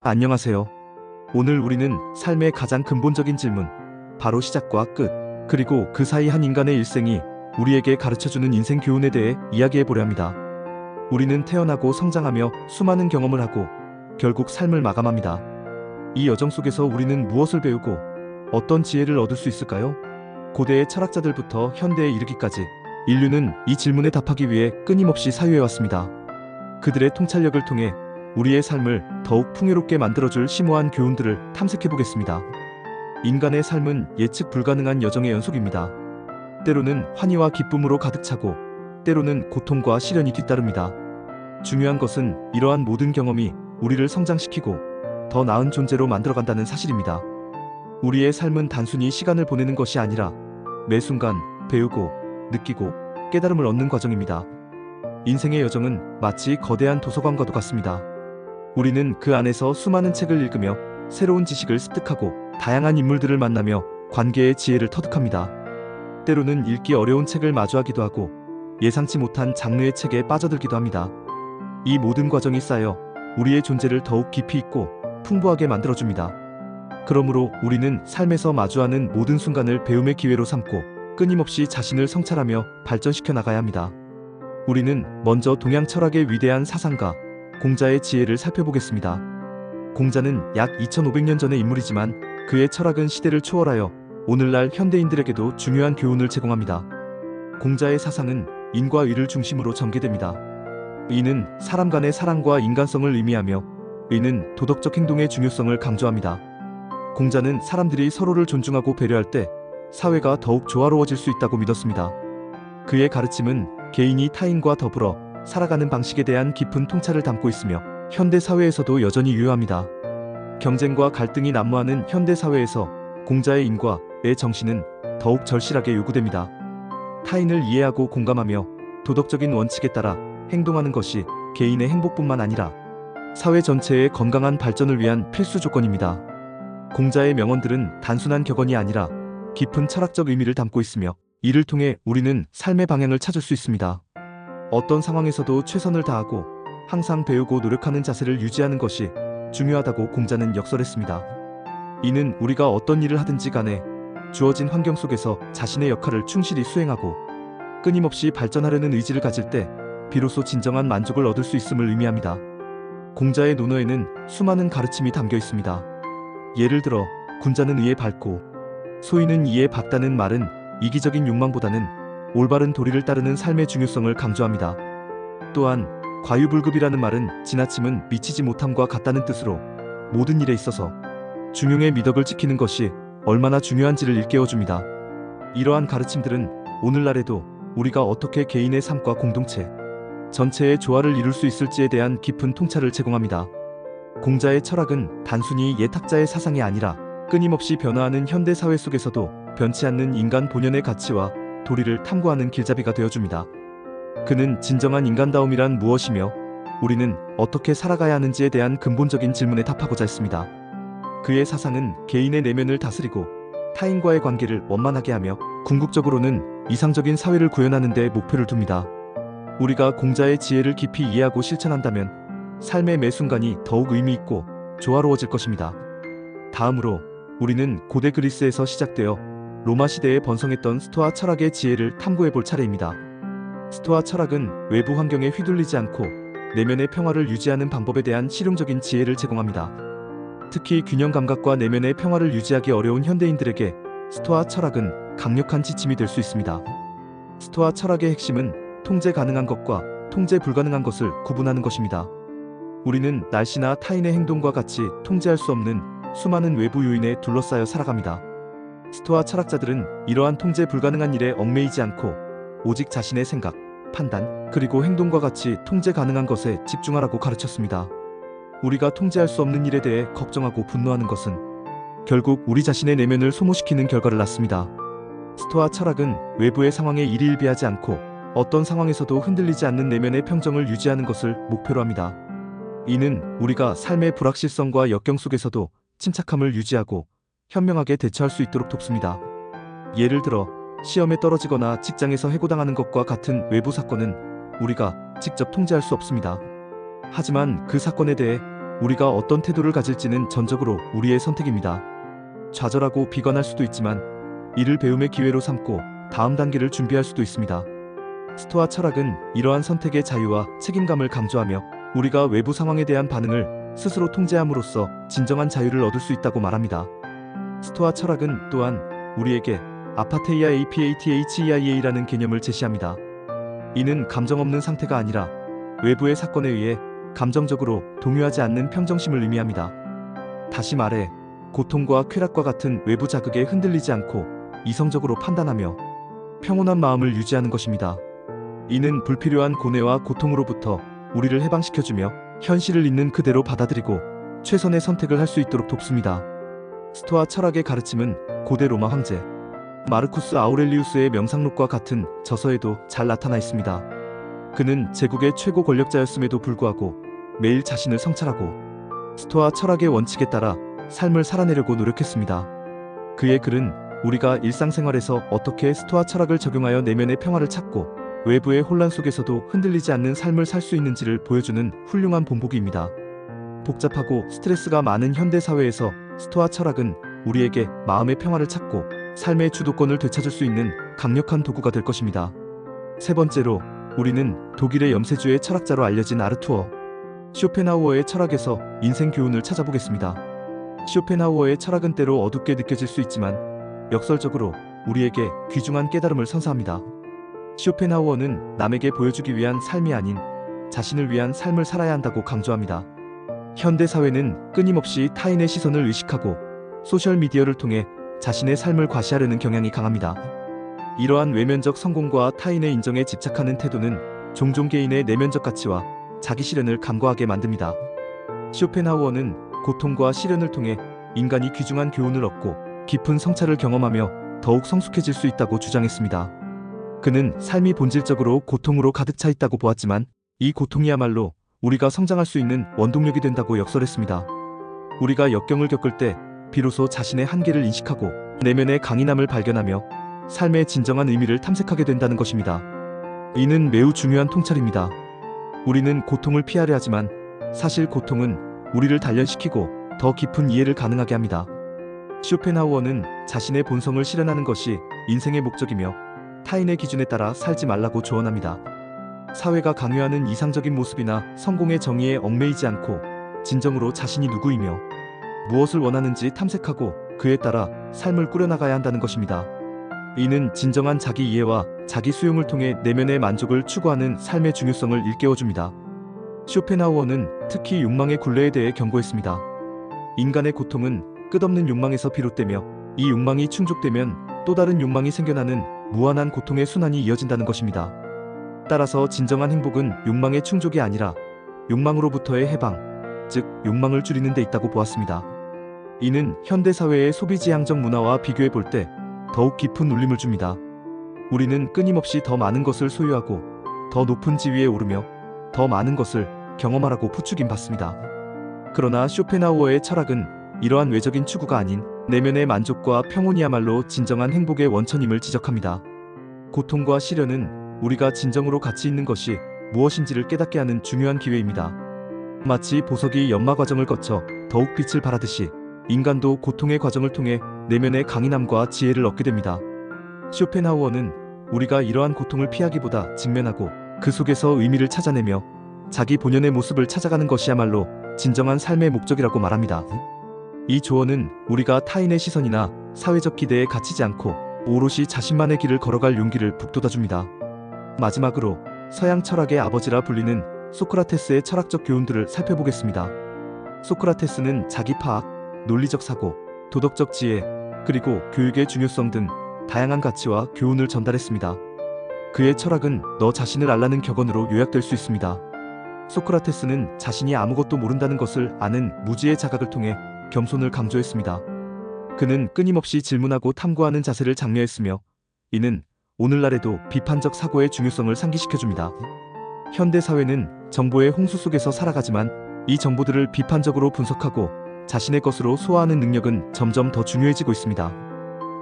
안녕하세요. 오늘 우리는 삶의 가장 근본적인 질문, 바로 시작과 끝, 그리고 그 사이 한 인간의 일생이 우리에게 가르쳐주는 인생 교훈에 대해 이야기해 보려 합니다. 우리는 태어나고 성장하며 수많은 경험을 하고 결국 삶을 마감합니다. 이 여정 속에서 우리는 무엇을 배우고 어떤 지혜를 얻을 수 있을까요? 고대의 철학자들부터 현대에 이르기까지 인류는 이 질문에 답하기 위해 끊임없이 사유해왔습니다. 그들의 통찰력을 통해 우리의 삶을 더욱 풍요롭게 만들어줄 심오한 교훈들을 탐색해보겠습니다. 인간의 삶은 예측 불가능한 여정의 연속입니다. 때로는 환희와 기쁨으로 가득 차고, 때로는 고통과 시련이 뒤따릅니다. 중요한 것은 이러한 모든 경험이 우리를 성장시키고 더 나은 존재로 만들어간다는 사실입니다. 우리의 삶은 단순히 시간을 보내는 것이 아니라 매 순간 배우고, 느끼고, 깨달음을 얻는 과정입니다. 인생의 여정은 마치 거대한 도서관과도 같습니다. 우리는 그 안에서 수많은 책을 읽으며 새로운 지식을 습득하고 다양한 인물들을 만나며 관계의 지혜를 터득합니다. 때로는 읽기 어려운 책을 마주하기도 하고 예상치 못한 장르의 책에 빠져들기도 합니다. 이 모든 과정이 쌓여 우리의 존재를 더욱 깊이 있고 풍부하게 만들어줍니다. 그러므로 우리는 삶에서 마주하는 모든 순간을 배움의 기회로 삼고 끊임없이 자신을 성찰하며 발전시켜 나가야 합니다. 우리는 먼저 동양 철학의 위대한 사상가 공자의 지혜를 살펴보겠습니다. 공자는 약 2500년 전의 인물이지만 그의 철학은 시대를 초월하여 오늘날 현대인들에게도 중요한 교훈을 제공합니다. 공자의 사상은 인과 의를 중심으로 전개됩니다. 이는 사람 간의 사랑과 인간성을 의미하며 의는 도덕적 행동의 중요성을 강조합니다. 공자는 사람들이 서로를 존중하고 배려할 때 사회가 더욱 조화로워질 수 있다고 믿었습니다. 그의 가르침은 개인이 타인과 더불어 살아가는 방식에 대한 깊은 통찰을 담고 있으며 현대 사회에서도 여전히 유효합니다. 경쟁과 갈등이 난무하는 현대 사회에서 공자의 인과 의 정신은 더욱 절실하게 요구됩니다. 타인을 이해하고 공감하며 도덕적인 원칙에 따라 행동하는 것이 개인의 행복뿐만 아니라 사회 전체의 건강한 발전을 위한 필수 조건입니다. 공자의 명언들은 단순한 격언이 아니라 깊은 철학적 의미를 담고 있으며 이를 통해 우리는 삶의 방향을 찾을 수 있습니다. 어떤 상황에서도 최선을 다하고 항상 배우고 노력하는 자세를 유지하는 것이 중요하다고 공자는 역설했습니다. 이는 우리가 어떤 일을 하든지 간에 주어진 환경 속에서 자신의 역할을 충실히 수행하고 끊임없이 발전하려는 의지를 가질 때 비로소 진정한 만족을 얻을 수 있음을 의미합니다. 공자의 논어에는 수많은 가르침이 담겨 있습니다. 예를 들어 군자는 의에 밝고 소인은 이에 밝다는 말은 이기적인 욕망보다는 올바른 도리를 따르는 삶의 중요성을 강조합니다. 또한 과유불급이라는 말은 지나침은 미치지 못함과 같다는 뜻으로 모든 일에 있어서 중용의 미덕을 지키는 것이 얼마나 중요한지를 일깨워줍니다. 이러한 가르침들은 오늘날에도 우리가 어떻게 개인의 삶과 공동체, 전체의 조화를 이룰 수 있을지에 대한 깊은 통찰을 제공합니다. 공자의 철학은 단순히 예탁자의 사상이 아니라 끊임없이 변화하는 현대 사회 속에서도 변치 않는 인간 본연의 가치와 도리를 탐구하는 길잡이가 되어줍니다. 그는 진정한 인간다움이란 무엇이며 우리는 어떻게 살아가야 하는지에 대한 근본적인 질문에 답하고자 했습니다. 그의 사상은 개인의 내면을 다스리고 타인과의 관계를 원만하게 하며 궁극적으로는 이상적인 사회를 구현하는 데 목표를 둡니다. 우리가 공자의 지혜를 깊이 이해하고 실천한다면 삶의 매 순간이 더욱 의미 있고 조화로워질 것입니다. 다음으로 우리는 고대 그리스에서 시작되어 로마 시대에 번성했던 스토아 철학의 지혜를 탐구해 볼 차례입니다. 스토아 철학은 외부 환경에 휘둘리지 않고 내면의 평화를 유지하는 방법에 대한 실용적인 지혜를 제공합니다. 특히 균형 감각과 내면의 평화를 유지하기 어려운 현대인들에게 스토아 철학은 강력한 지침이 될 수 있습니다. 스토아 철학의 핵심은 통제 가능한 것과 통제 불가능한 것을 구분하는 것입니다. 우리는 날씨나 타인의 행동과 같이 통제할 수 없는 수많은 외부 요인에 둘러싸여 살아갑니다. 스토아 철학자들은 이러한 통제 불가능한 일에 얽매이지 않고 오직 자신의 생각, 판단, 그리고 행동과 같이 통제 가능한 것에 집중하라고 가르쳤습니다. 우리가 통제할 수 없는 일에 대해 걱정하고 분노하는 것은 결국 우리 자신의 내면을 소모시키는 결과를 낳습니다. 스토아 철학은 외부의 상황에 일희일비하지 않고 어떤 상황에서도 흔들리지 않는 내면의 평정을 유지하는 것을 목표로 합니다. 이는 우리가 삶의 불확실성과 역경 속에서도 침착함을 유지하고 현명하게 대처할 수 있도록 돕습니다. 예를 들어 시험에 떨어지거나 직장에서 해고당하는 것과 같은 외부 사건은 우리가 직접 통제할 수 없습니다. 하지만 그 사건에 대해 우리가 어떤 태도를 가질지는 전적으로 우리의 선택입니다. 좌절하고 비관할 수도 있지만 이를 배움의 기회로 삼고 다음 단계를 준비할 수도 있습니다. 스토아 철학은 이러한 선택의 자유와 책임감을 강조하며 우리가 외부 상황에 대한 반응을 스스로 통제함으로써 진정한 자유를 얻을 수 있다고 말합니다. 스토아 철학은 또한 우리에게 아파테이아 APATHEIA라는 개념을 제시합니다. 이는 감정 없는 상태가 아니라 외부의 사건에 의해 감정적으로 동요하지 않는 평정심을 의미합니다. 다시 말해 고통과 쾌락과 같은 외부 자극에 흔들리지 않고 이성적으로 판단하며 평온한 마음을 유지하는 것입니다. 이는 불필요한 고뇌와 고통으로부터 우리를 해방시켜주며 현실을 있는 그대로 받아들이고 최선의 선택을 할 수 있도록 돕습니다. 스토아 철학의 가르침은 고대 로마 황제 마르쿠스 아우렐리우스의 명상록과 같은 저서에도 잘 나타나 있습니다. 그는 제국의 최고 권력자였음에도 불구하고 매일 자신을 성찰하고 스토아 철학의 원칙에 따라 삶을 살아내려고 노력했습니다. 그의 글은 우리가 일상생활에서 어떻게 스토아 철학을 적용하여 내면의 평화를 찾고 외부의 혼란 속에서도 흔들리지 않는 삶을 살 수 있는지를 보여주는 훌륭한 본보기입니다. 복잡하고 스트레스가 많은 현대사회에서 스토아 철학은 우리에게 마음의 평화를 찾고 삶의 주도권을 되찾을 수 있는 강력한 도구가 될 것입니다. 세 번째로 우리는 독일의 염세주의 철학자로 알려진 아르투어 쇼펜하우어의 철학에서 인생 교훈을 찾아보겠습니다. 쇼펜하우어의 철학은 때로 어둡게 느껴질 수 있지만 역설적으로 우리에게 귀중한 깨달음을 선사합니다. 쇼펜하우어는 남에게 보여주기 위한 삶이 아닌 자신을 위한 삶을 살아야 한다고 강조합니다. 현대사회는 끊임없이 타인의 시선을 의식하고 소셜미디어를 통해 자신의 삶을 과시하려는 경향이 강합니다. 이러한 외면적 성공과 타인의 인정에 집착하는 태도는 종종 개인의 내면적 가치와 자기 실현을 간과하게 만듭니다. 쇼펜하우어는 고통과 시련을 통해 인간이 귀중한 교훈을 얻고 깊은 성찰을 경험하며 더욱 성숙해질 수 있다고 주장했습니다. 그는 삶이 본질적으로 고통으로 가득 차 있다고 보았지만 이 고통이야말로 우리가 성장할 수 있는 원동력이 된다고 역설했습니다. 우리가 역경을 겪을 때 비로소 자신의 한계를 인식하고 내면의 강인함을 발견하며 삶의 진정한 의미를 탐색하게 된다는 것입니다. 이는 매우 중요한 통찰입니다. 우리는 고통을 피하려 하지만 사실 고통은 우리를 단련시키고 더 깊은 이해를 가능하게 합니다. 쇼펜하우어는 자신의 본성을 실현하는 것이 인생의 목적이며 타인의 기준에 따라 살지 말라고 조언합니다. 사회가 강요하는 이상적인 모습이나 성공의 정의에 얽매이지 않고 진정으로 자신이 누구이며 무엇을 원하는지 탐색하고 그에 따라 삶을 꾸려나가야 한다는 것입니다. 이는 진정한 자기 이해와 자기 수용을 통해 내면의 만족을 추구하는 삶의 중요성을 일깨워줍니다. 쇼펜하우어는 특히 욕망의 굴레에 대해 경고했습니다. 인간의 고통은 끝없는 욕망에서 비롯되며 이 욕망이 충족되면 또 다른 욕망이 생겨나는 무한한 고통의 순환이 이어진다는 것입니다. 따라서 진정한 행복은 욕망의 충족이 아니라 욕망으로부터의 해방, 즉 욕망을 줄이는 데 있다고 보았습니다. 이는 현대사회의 소비지향적 문화와 비교해 볼 때 더욱 깊은 울림을 줍니다. 우리는 끊임없이 더 많은 것을 소유하고 더 높은 지위에 오르며 더 많은 것을 경험하라고 부추김 받습니다. 그러나 쇼펜하우어의 철학은 이러한 외적인 추구가 아닌 내면의 만족과 평온이야말로 진정한 행복의 원천임을 지적합니다. 고통과 시련은 우리가 진정으로 가치 있는 것이 무엇인지를 깨닫게 하는 중요한 기회입니다. 마치 보석이 연마 과정을 거쳐 더욱 빛을 발하듯이 인간도 고통의 과정을 통해 내면의 강인함과 지혜를 얻게 됩니다. 쇼펜하우어는 우리가 이러한 고통을 피하기보다 직면하고 그 속에서 의미를 찾아내며 자기 본연의 모습을 찾아가는 것이야말로 진정한 삶의 목적이라고 말합니다. 이 조언은 우리가 타인의 시선이나 사회적 기대에 갇히지 않고 오롯이 자신만의 길을 걸어갈 용기를 북돋아줍니다. 마지막으로 서양 철학의 아버지라 불리는 소크라테스의 철학적 교훈들을 살펴보겠습니다. 소크라테스는 자기 파악, 논리적 사고, 도덕적 지혜, 그리고 교육의 중요성 등 다양한 가치와 교훈을 전달했습니다. 그의 철학은 너 자신을 알라는 격언으로 요약될 수 있습니다. 소크라테스는 자신이 아무것도 모른다는 것을 아는 무지의 자각을 통해 겸손을 강조했습니다. 그는 끊임없이 질문하고 탐구하는 자세를 장려했으며 이는 오늘날에도 비판적 사고의 중요성을 상기시켜줍니다. 현대사회는 정보의 홍수 속에서 살아가지만 이 정보들을 비판적으로 분석하고 자신의 것으로 소화하는 능력은 점점 더 중요해지고 있습니다.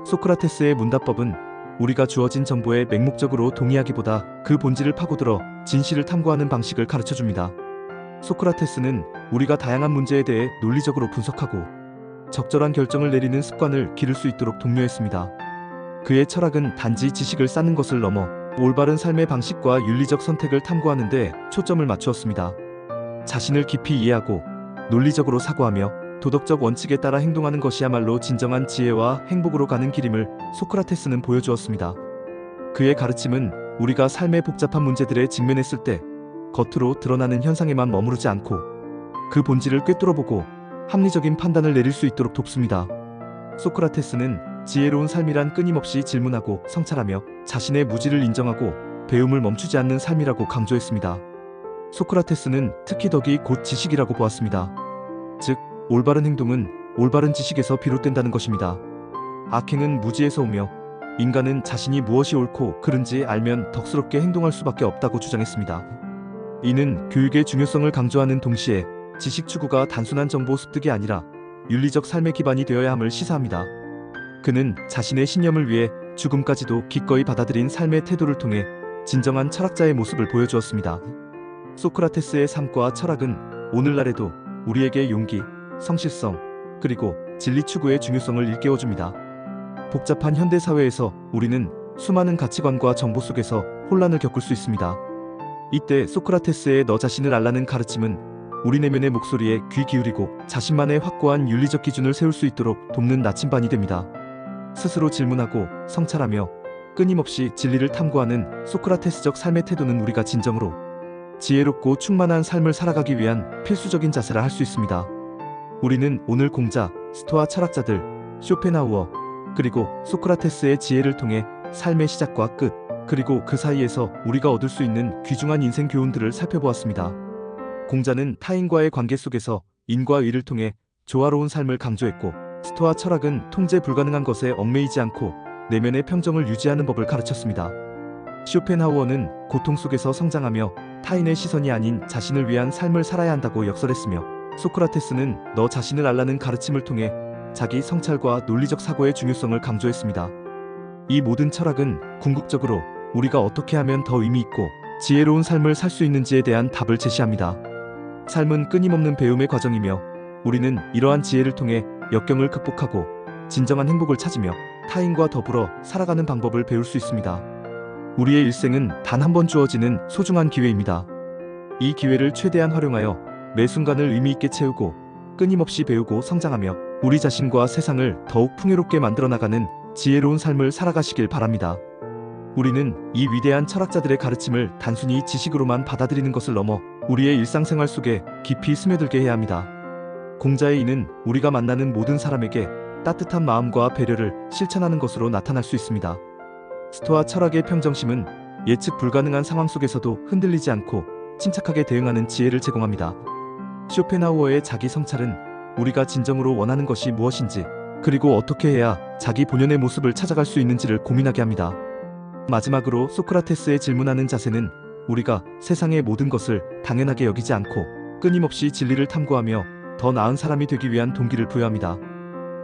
소크라테스의 문답법은 우리가 주어진 정보에 맹목적으로 동의하기보다 그 본질을 파고들어 진실을 탐구하는 방식을 가르쳐줍니다. 소크라테스는 우리가 다양한 문제에 대해 논리적으로 분석하고 적절한 결정을 내리는 습관을 기를 수 있도록 독려했습니다. 그의 철학은 단지 지식을 쌓는 것을 넘어 올바른 삶의 방식과 윤리적 선택을 탐구하는 데 초점을 맞추었습니다. 자신을 깊이 이해하고 논리적으로 사고하며 도덕적 원칙에 따라 행동하는 것이야말로 진정한 지혜와 행복으로 가는 길임을 소크라테스는 보여주었습니다. 그의 가르침은 우리가 삶의 복잡한 문제들에 직면했을 때 겉으로 드러나는 현상에만 머무르지 않고 그 본질을 꿰뚫어보고 합리적인 판단을 내릴 수 있도록 돕습니다. 소크라테스는 지혜로운 삶이란 끊임없이 질문하고 성찰하며 자신의 무지를 인정하고 배움을 멈추지 않는 삶이라고 강조했습니다. 소크라테스는 특히 덕이 곧 지식이라고 보았습니다. 즉, 올바른 행동은 올바른 지식에서 비롯된다는 것입니다. 악행은 무지에서 오며 인간은 자신이 무엇이 옳고 그른지 알면 덕스럽게 행동할 수밖에 없다고 주장했습니다. 이는 교육의 중요성을 강조하는 동시에 지식 추구가 단순한 정보 습득이 아니라 윤리적 삶의 기반이 되어야 함을 시사합니다. 그는 자신의 신념을 위해 죽음까지도 기꺼이 받아들인 삶의 태도를 통해 진정한 철학자의 모습을 보여주었습니다. 소크라테스의 삶과 철학은 오늘날에도 우리에게 용기, 성실성, 그리고 진리 추구의 중요성을 일깨워줍니다. 복잡한 현대 사회에서 우리는 수많은 가치관과 정보 속에서 혼란을 겪을 수 있습니다. 이때 소크라테스의 너 자신을 알라는 가르침은 우리 내면의 목소리에 귀 기울이고 자신만의 확고한 윤리적 기준을 세울 수 있도록 돕는 나침반이 됩니다. 스스로 질문하고 성찰하며 끊임없이 진리를 탐구하는 소크라테스적 삶의 태도는 우리가 진정으로 지혜롭고 충만한 삶을 살아가기 위한 필수적인 자세라 할 수 있습니다. 우리는 오늘 공자, 스토아 철학자들, 쇼펜하우어, 그리고 소크라테스의 지혜를 통해 삶의 시작과 끝, 그리고 그 사이에서 우리가 얻을 수 있는 귀중한 인생 교훈들을 살펴보았습니다. 공자는 타인과의 관계 속에서 인과 의를 통해 조화로운 삶을 강조했고, 스토아 철학은 통제 불가능한 것에 얽매이지 않고 내면의 평정을 유지하는 법을 가르쳤습니다. 쇼펜하우어는 고통 속에서 성장하며 타인의 시선이 아닌 자신을 위한 삶을 살아야 한다고 역설했으며, 소크라테스는 너 자신을 알라는 가르침을 통해 자기 성찰과 논리적 사고의 중요성을 강조했습니다. 이 모든 철학은 궁극적으로 우리가 어떻게 하면 더 의미 있고 지혜로운 삶을 살 수 있는지에 대한 답을 제시합니다. 삶은 끊임없는 배움의 과정이며 우리는 이러한 지혜를 통해 역경을 극복하고 진정한 행복을 찾으며 타인과 더불어 살아가는 방법을 배울 수 있습니다. 우리의 일생은 단 한 번 주어지는 소중한 기회입니다. 이 기회를 최대한 활용하여 매 순간을 의미 있게 채우고 끊임없이 배우고 성장하며 우리 자신과 세상을 더욱 풍요롭게 만들어 나가는 지혜로운 삶을 살아가시길 바랍니다. 우리는 이 위대한 철학자들의 가르침을 단순히 지식으로만 받아들이는 것을 넘어 우리의 일상생활 속에 깊이 스며들게 해야 합니다. 공자의 이는 우리가 만나는 모든 사람에게 따뜻한 마음과 배려를 실천하는 것으로 나타날 수 있습니다. 스토아 철학의 평정심은 예측 불가능한 상황 속에서도 흔들리지 않고 침착하게 대응하는 지혜를 제공합니다. 쇼펜하우어의 자기 성찰은 우리가 진정으로 원하는 것이 무엇인지, 그리고 어떻게 해야 자기 본연의 모습을 찾아갈 수 있는지를 고민하게 합니다. 마지막으로 소크라테스의 질문하는 자세는 우리가 세상의 모든 것을 당연하게 여기지 않고 끊임없이 진리를 탐구하며 더 나은 사람이 되기 위한 동기를 부여합니다.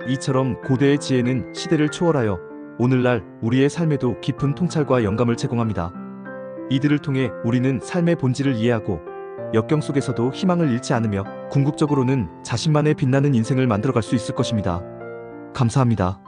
이처럼 고대의 지혜는 시대를 초월하여 오늘날 우리의 삶에도 깊은 통찰과 영감을 제공합니다. 이들을 통해 우리는 삶의 본질을 이해하고 역경 속에서도 희망을 잃지 않으며 궁극적으로는 자신만의 빛나는 인생을 만들어갈 수 있을 것입니다. 감사합니다.